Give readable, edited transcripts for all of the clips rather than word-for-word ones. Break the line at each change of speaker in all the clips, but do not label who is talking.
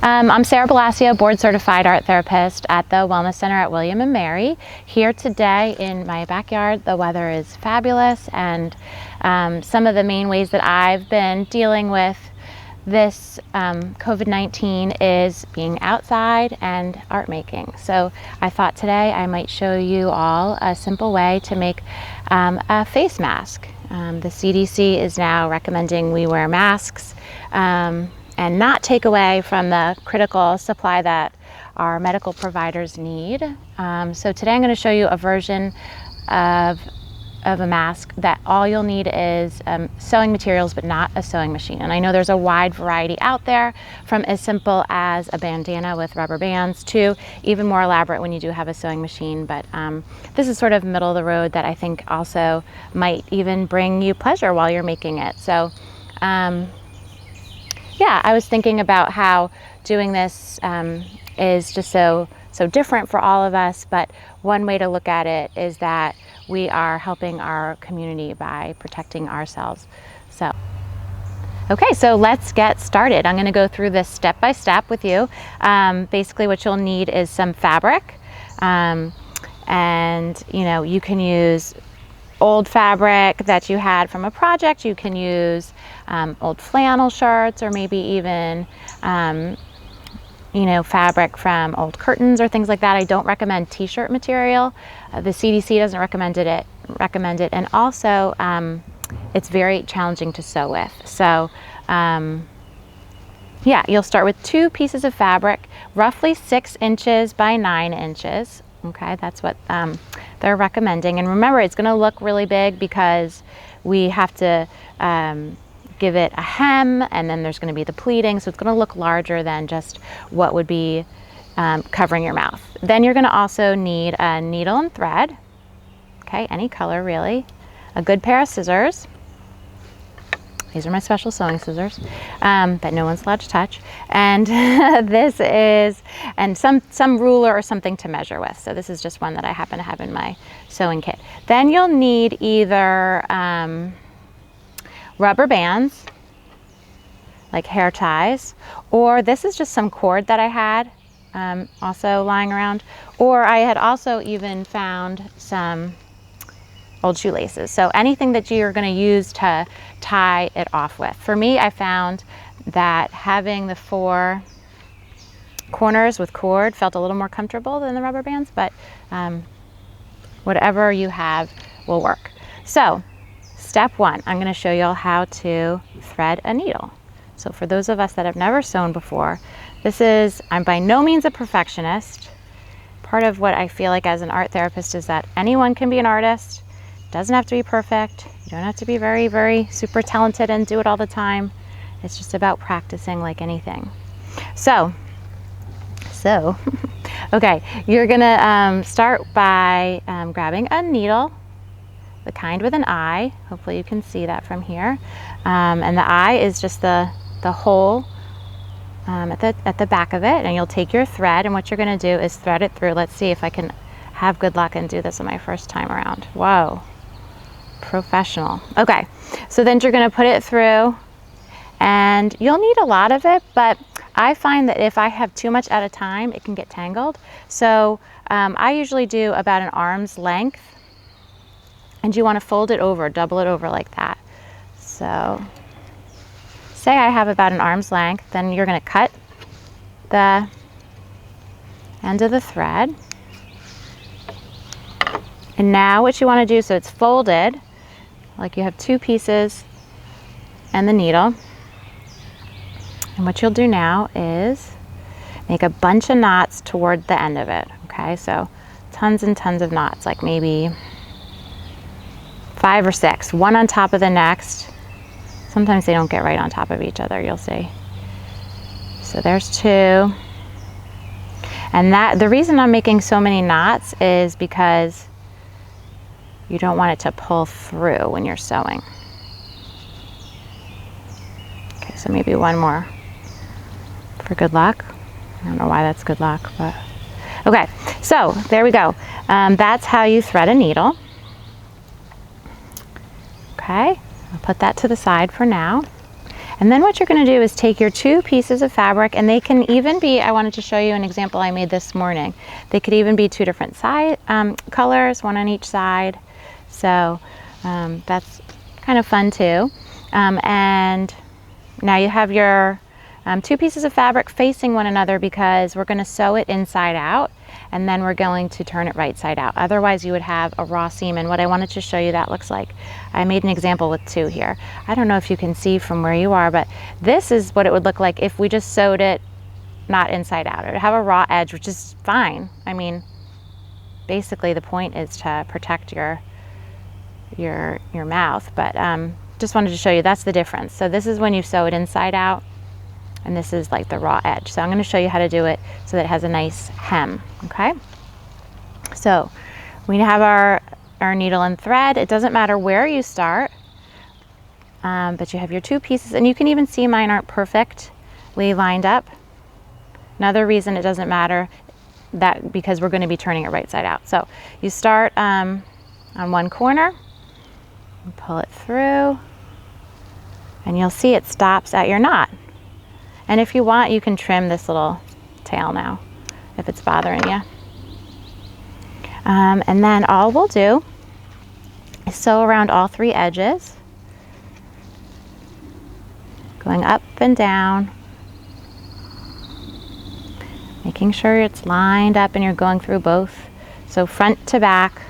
I'm Sarah Balascio, board certified art therapist at the Wellness Center at William and Mary. Here today in my backyard. The weather is fabulous, and some of the main ways that I've been dealing with this COVID-19 is being outside and art making. So I thought today I might show you all a simple way to make a face mask. The CDC is now recommending we wear masks and not take away from the critical supply that our medical providers need. So today I'm going to show you a version of a mask that all you'll need is sewing materials, but not a sewing machine. And I know there's a wide variety out there, from as simple as a bandana with rubber bands to even more elaborate when you do have a sewing machine. But this is sort of middle of the road that I think also might even bring you pleasure while you're making it. So yeah, I was thinking about how doing this is just so different for all of us, but one way to look at it is that we are helping our community by protecting ourselves. So, okay, so let's get started. I'm going to go through this step by step with you. Basically what you'll need is some fabric, and you can use old fabric that you had from a project. You can use old flannel shirts, or maybe even fabric from old curtains or things like that. I don't recommend t-shirt material. The CDC doesn't recommend it, and also it's very challenging to sew with. So yeah, you'll start with 2 pieces of fabric, roughly 6 inches by 9 inches. Okay, that's what they're recommending. And remember, it's going to look really big because we have to give it a hem, and then there's going to be the pleating, so it's going to look larger than just what would be covering your mouth. Then you're going to also need a needle and thread, okay, any color really, a good pair of scissors. These are my special sewing scissors that no one's allowed to touch, and this is, and some ruler or something to measure with. So this is just one that I happen to have in my sewing kit. Then you'll need either rubber bands, like hair ties, or this is just some cord that I had also lying around, or I had also even found some old shoelaces. So anything that you're going to use to tie it off with. For me, I found that having the 4 corners with cord felt a little more comfortable than the rubber bands, but whatever you have will work. So step 1, I'm going to show you all how to thread a needle. So for those of us that have never sewn before, I'm by no means a perfectionist. Part of what I feel like as an art therapist is that anyone can be an artist. It doesn't have to be perfect. You don't have to be very, very super talented and do it all the time. It's just about practicing like anything. So okay, you're going to start by grabbing a needle, the kind with an eye. Hopefully you can see that from here. And the eye is just the hole at the back of it, and you'll take your thread, and what you're going to do is thread it through. Let's see if I can have good luck and do this on my first time around. Whoa, professional. Okay, so then you're going to put it through, and you'll need a lot of it, but I find that if I have too much at a time, it can get tangled. So I usually do about an arm's length, and you want to fold it over, double it over like that. So say I have about an arm's length, then you're going to cut the end of the thread. And now what you want to do, so it's folded, like you have 2 pieces and the needle. And what you'll do now is make a bunch of knots toward the end of it. Okay, so tons and tons of knots, like maybe 5 or 6, one on top of the next. Sometimes they don't get right on top of each other, you'll see. So there's 2. And the reason I'm making so many knots is because you don't want it to pull through when you're sewing. Okay, so maybe one more for good luck. I don't know why that's good luck, but okay, so there we go. That's how you thread a needle. Okay, I'll put that to the side for now. And then what you're going to do is take your 2 pieces of fabric, and they can even be, I wanted to show you an example I made this morning. They could even be 2 different colors, one on each side. So that's kind of fun too. And now you have your 2 pieces of fabric facing one another because we're going to sew it inside out, and then we're going to turn it right side out. Otherwise you would have a raw seam, and what I wanted to show you that looks like. I made an example with 2 here. I don't know if you can see from where you are, but this is what it would look like if we just sewed it not inside out. It would have a raw edge, which is fine. I mean, basically the point is to protect your mouth, but just wanted to show you that's the difference. So this is when you sew it inside out, and this is like the raw edge. So I'm going to show you how to do it so that it has a nice hem. Okay, so we have our needle and thread. It doesn't matter where you start, but you have your 2 pieces, and you can even see mine aren't perfectly lined up. Another reason it doesn't matter, that because we're going to be turning it right side out. So you start on one corner, pull it through, and you'll see it stops at your knot. And if you want, you can trim this little tail now if it's bothering you. And then all we'll do is sew around all 3 edges, going up and down, making sure it's lined up and you're going through both, so front to back.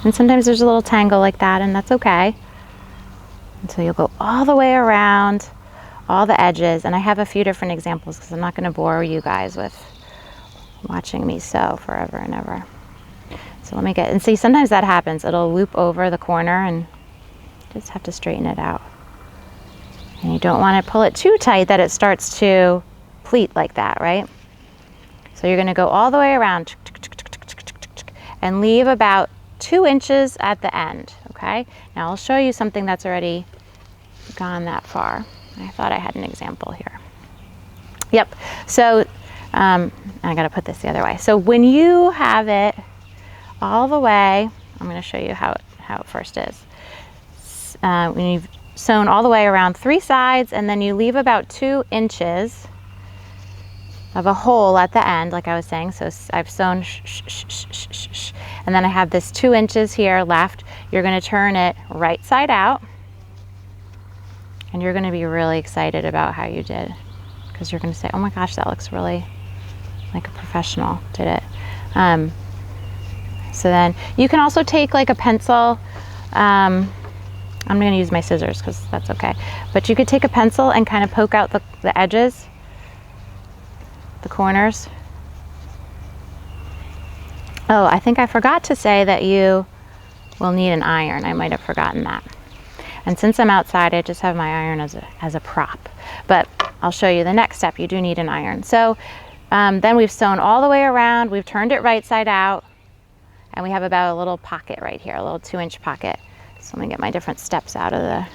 And sometimes there's a little tangle like that, and that's okay. And so you'll go all the way around all the edges, and I have a few different examples because I'm not going to bore you guys with watching me sew forever and ever. So let me get, and see, sometimes that happens. It'll loop over the corner, and just have to straighten it out. And you don't want to pull it too tight that it starts to pleat like that, right? So you're going to go all the way around and leave about 2 inches at the end. Okay, now I'll show you something that's already gone that far. I thought I had an example here. Yep, so I gotta put this the other way. So when you have it all the way, I'm gonna show you how it first is. When you've sewn all the way around 3 sides, and then you leave about 2 inches of a hole at the end, like I was saying. So I've sewn and then I have this 2 inches here left. You're going to turn it right side out, and you're going to be really excited about how you did, because you're going to say, oh my gosh, that looks really like a professional did it. So then you can also take like a pencil. I'm going to use my scissors because that's okay, but you could take a pencil and kind of poke out the edges, the corners. Oh, I think I forgot to say that you will need an iron. I might have forgotten that. And since I'm outside, I just have my iron as a prop. But I'll show you the next step. You do need an iron. So then we've sewn all the way around. We've turned it right side out. And we have about a little pocket right here, a little 2-inch pocket. So let me get my different steps out of the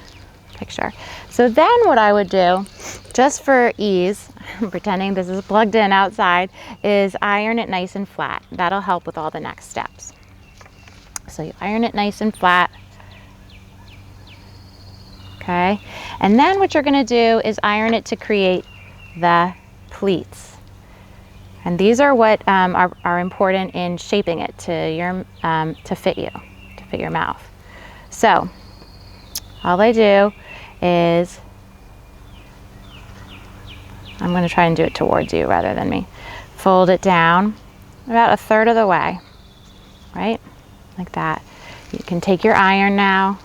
picture. So then what I would do, just for ease, I'm pretending this is plugged in outside, is iron it nice and flat. That'll help with all the next steps. So you iron it nice and flat. Okay, and then what you're going to do is iron it to create the pleats. And these are what are important in shaping it to fit your mouth. So all I do is, I'm going to try and do it towards you rather than me. Fold it down about 1/3 of the way, right? Like that. You can take your iron now.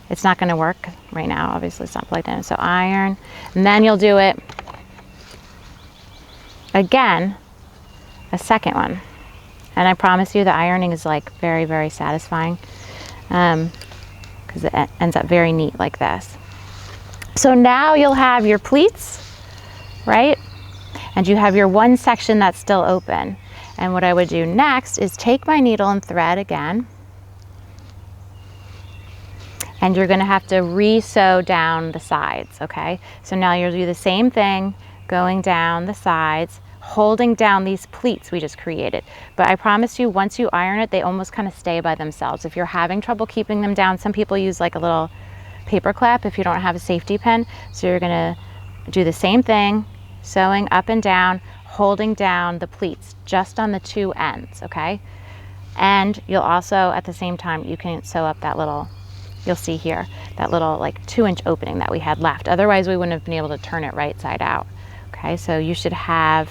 It's not going to work right now, obviously it's not plugged in. So iron, and then you'll do it again, a second one. And I promise you the ironing is like very, very satisfying, because it ends up very neat like this. So now you'll have your pleats, right? And you have your one section that's still open. And what I would do next is take my needle and thread again, and you're going to have to re-sew down the sides, okay? So now you'll do the same thing, going down the sides, holding down these pleats we just created. But I promise you, once you iron it, they almost kind of stay by themselves. If you're having trouble keeping them down, some people use like a little paper clip if you don't have a safety pin. So you're gonna do the same thing, sewing up and down, holding down the pleats just on the two ends, okay? And you'll also, at the same time, you can sew up that little, you'll see here, that little like 2-inch opening that we had left. Otherwise we wouldn't have been able to turn it right side out. Okay, so you should then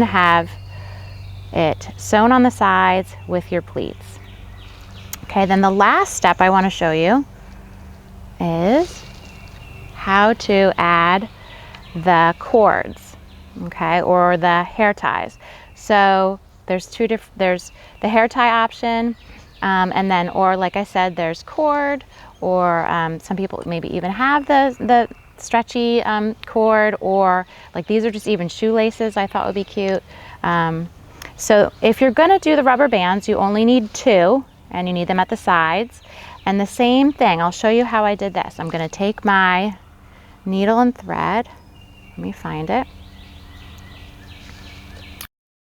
have it sewn on the sides with your pleats. Okay, then the last step I want to show you is how to add the cords, okay, or the hair ties. So there's there's the hair tie option, and then, or like I said, there's cord, or some people maybe even have the stretchy cord, or like these are just even shoelaces I thought would be cute. So if you're gonna do the rubber bands, you only need 2, and you need them at the sides. And the same thing, I'll show you how I did this. I'm gonna take my needle and thread, let me find it,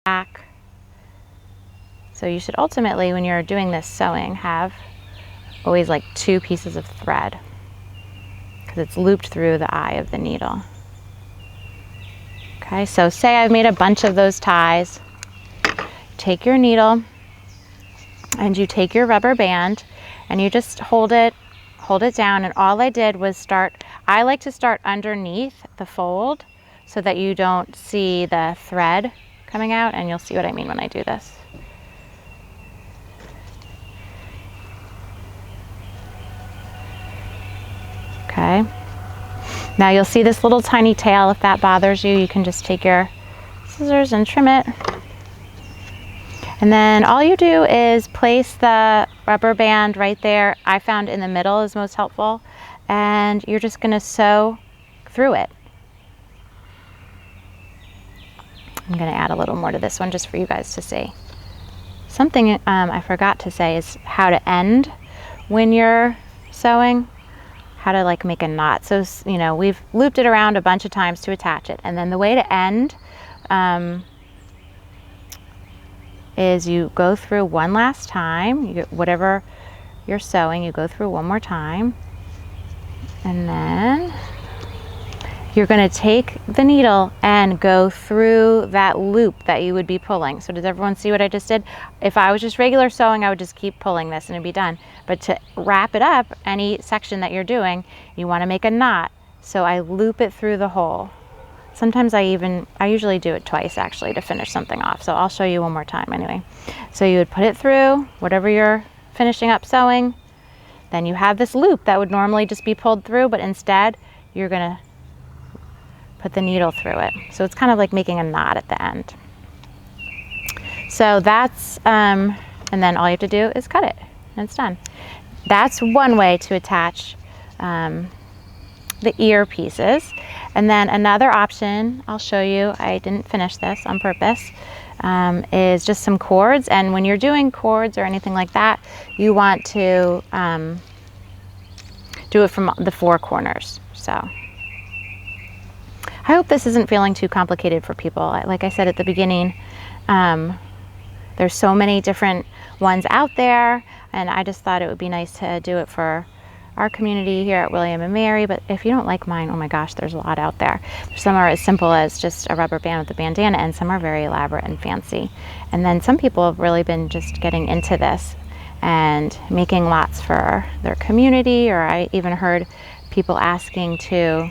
back. So you should ultimately, when you're doing this sewing, have always like 2 pieces of thread, because it's looped through the eye of the needle. Okay, so say I've made a bunch of those ties. Take your needle and you take your rubber band and you just hold it down, and all I did was I like to start underneath the fold so that you don't see the thread coming out, and you'll see what I mean when I do this. Okay, now you'll see this little tiny tail. If that bothers you, you can just take your scissors and trim it. And then all you do is place the rubber band right there. I found in the middle is most helpful. And you're just gonna sew through it. I'm gonna add a little more to this one just for you guys to see. Something I forgot to say is how to end when you're sewing, how to like make a knot. So, you know, we've looped it around a bunch of times to attach it. And then the way to end is you go through one last time, whatever you're sewing, you go through one more time, and then you're going to take the needle and go through that loop that you would be pulling. So does everyone see what I just did? If I was just regular sewing, I would just keep pulling this and it'd be done. But to wrap it up, any section that you're doing, you want to make a knot. So I loop it through the hole. Sometimes I usually do it twice actually to finish something off. So I'll show you one more time anyway. So you would put it through whatever you're finishing up sewing. Then you have this loop that would normally just be pulled through, but instead you're gonna put the needle through it. So it's kind of like making a knot at the end. So that's, and then all you have to do is cut it and it's done. That's one way to attach the ear pieces. And then another option I'll show you, I didn't finish this on purpose, is just some cords. And when you're doing cords or anything like that, you want to do it from the 4 corners. So I hope this isn't feeling too complicated for people. Like I said at the beginning, there's so many different ones out there, and I just thought it would be nice to do it for our community here at William and Mary. But if you don't like mine, oh my gosh, there's a lot out there. Some are as simple as just a rubber band with a bandana, and some are very elaborate and fancy. And then some people have really been just getting into this and making lots for their community, or I even heard people asking to,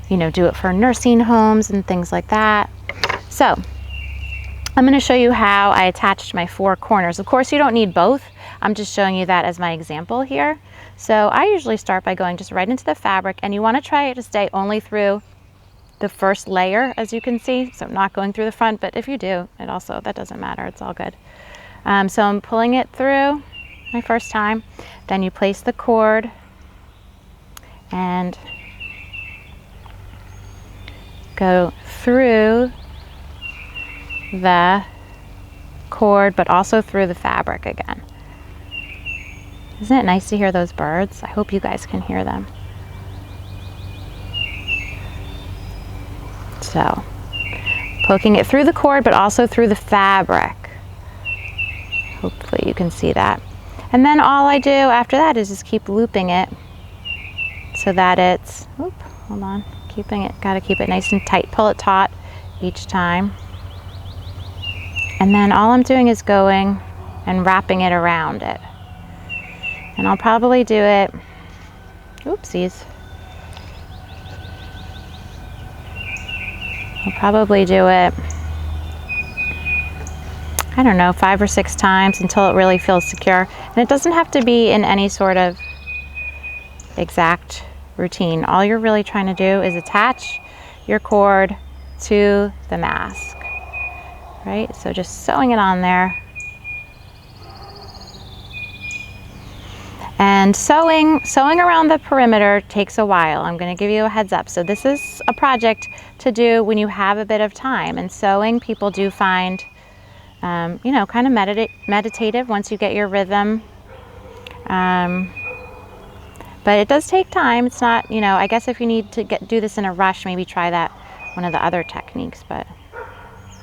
you know, do it for nursing homes and things like that. So I'm going to show you how I attached my 4 corners. Of course, you don't need both. I'm just showing you that as my example here. So I usually start by going just right into the fabric, and you want to try to stay only through the first layer, as you can see. So not going through the front, but if you do, that doesn't matter. It's all good. So I'm pulling it through my first time. Then you place the cord and go through the cord, but also through the fabric again. Isn't it nice to hear those birds? I hope you guys can hear them. So So poking it through the cord, but also through the fabric. Hopefully you can see that. And then all I do after that is just keep looping it so that it's, hold on, gotta keep it nice and tight. Pull it taut each time. And then all I'm doing is going and wrapping it around it. And I'll probably do it, oopsies. I'll probably do it, I don't know, 5 or 6 times until it really feels secure. And it doesn't have to be in any sort of exact routine. All you're really trying to do is attach your cord to the mask, right? So just sewing it on there. And sewing around the perimeter takes a while. I'm going to give you a heads up. So this is a project to do when you have a bit of time. And sewing, people do find, you know, kind of meditative once you get your rhythm. But it does take time. It's not, you know, I guess if you need to do this in a rush, maybe try that one of the other techniques. But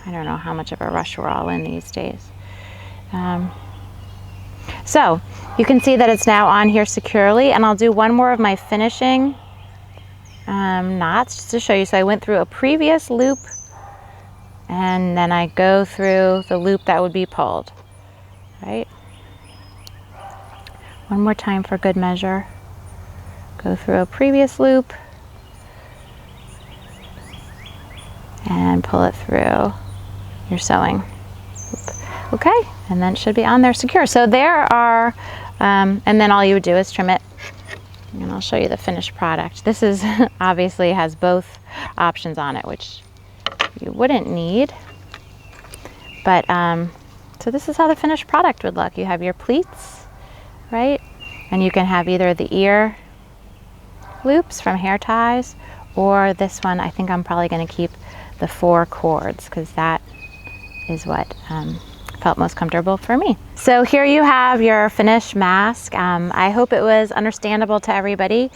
I don't know how much of a rush we're all in these days. So you can see that it's now on here securely, and I'll do one more of my finishing knots just to show you. So I went through a previous loop, and then I go through the loop that would be pulled, right? One more time for good measure. Go through a previous loop and pull it through your sewing. Okay, and then it should be on there secure. So there are, and then all you would do is trim it, and I'll show you the finished product. This is obviously has both options on it, which you wouldn't need. But so this is how the finished product would look. You have your pleats, right? And you can have either the ear loops from hair ties, or this one. I think I'm probably going to keep the 4 cords because that is what felt most comfortable for me. So here you have your finished mask. I hope it was understandable to everybody.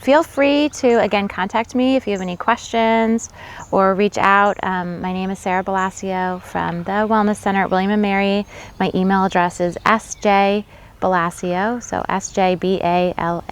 Feel free to, again, contact me if you have any questions or reach out. My name is Sarah Balascio from the Wellness Center at William & Mary. My email address is sjbalascio, so SJBALASCIO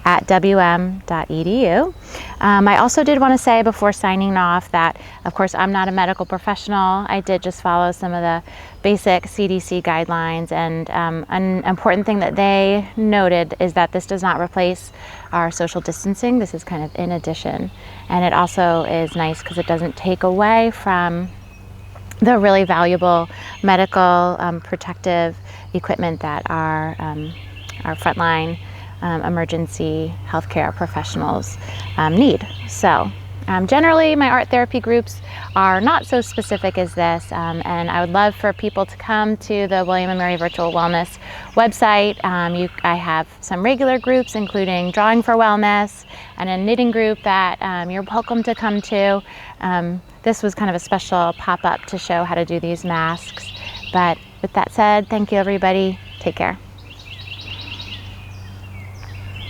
@wm.edu. I also did want to say before signing off that, of course, I'm not a medical professional. I did just follow some of the basic CDC guidelines, and an important thing that they noted is that this does not replace our social distancing. This is kind of in addition, and it also is nice because it doesn't take away from the really valuable medical protective equipment that our frontline emergency healthcare professionals need. So generally my art therapy groups are not so specific as this, and I would love for people to come to the William & Mary Virtual Wellness website. I have some regular groups, including Drawing for Wellness and a knitting group that you're welcome to come to. This was kind of a special pop-up to show how to do these masks. But with that said, thank you everybody. Take care.